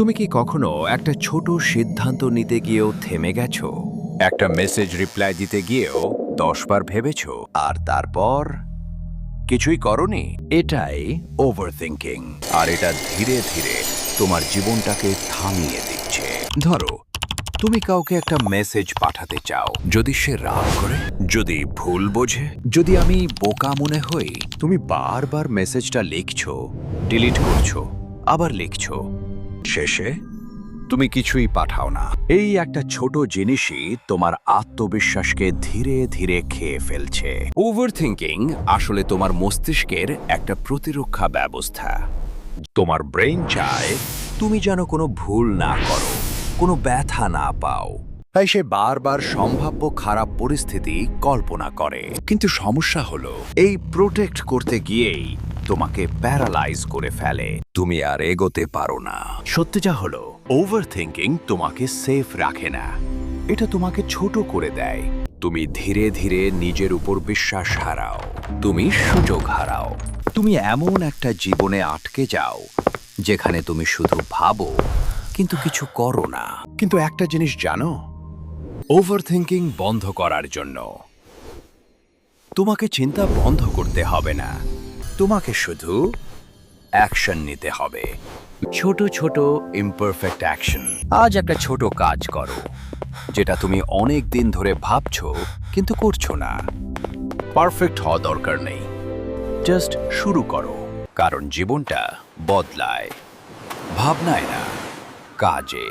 তুমি কি কখনো একটা ছোট সিদ্ধান্ত নিতে গিয়েও থেমে গেছো? একটা মেসেজ রিপ্লাই দিতে গিয়েও 10 বার ভেবেছো আর তারপর কিছুই করনি? এটাই ওভারথিংকিং, আর এটা ধীরে ধীরে তোমার জীবনটাকে থামিয়ে দিচ্ছে। ধরো, তুমি কাউকে একটা মেসেজ পাঠাতে চাও, যদি সে রাগ করে, যদি ভুল বোঝে, যদি আমি বোকা মনে হই, তুমি বারবার মেসেজটা লিখছো, ডিলিট করছো, আবার লিখছো, শেষে তুমি কিছুই পাঠাও না। এই একটা ছোট জিনিসই তোমার আত্মবিশ্বাসকে ধীরে ধীরে খেয়ে ফেলছে। ওভারথিংকিং আসলে তোমার মস্তিষ্কের একটা প্রতিরক্ষা ব্যবস্থা। তোমার ব্রেইন চায় তুমি যেন কোনো ভুল না করো, কোনো ব্যথা না পাও, তাই সে বারবার সম্ভাব্য খারাপ পরিস্থিতি কল্পনা করে। কিন্তু সমস্যা হলো, এই প্রোটেক্ট করতে গিয়েই তোমাকে প্যারালাইজ করে ফেলে। তুমি আর এগোতে পারো না। সত্যি যা হলো, ওভারথিংকিং তোমাকে সেফ রাখে না, এটা তোমাকে ছোট করে দেয়। তুমি ধীরে ধীরে নিজের উপর বিশ্বাস হারাও, তুমি সুযোগ হারাও, তুমি এমন একটা জীবনে আটকে যাও যেখানে তুমি শুধু ভাবো কিন্তু কিছু করো না। কিন্তু একটা জিনিস জানো, ওভারথিংকিং বন্ধ করার জন্য তোমাকে চিন্তা বন্ধ করতে হবে না, তোমাকে শুধু অ্যাকশন নিতে হবে। ছোট ছোট ইমপারফেক্ট অ্যাকশন। আজ একটা ছোট কাজ করো যেটা তুমি অনেক দিন ধরে ভাবছো কিন্তু করছো না। পারফেক্ট হওয়া দরকার নেই, জাস্ট শুরু করো। কারণ জীবনটা বদলায় ভাবনায় না, কাজে।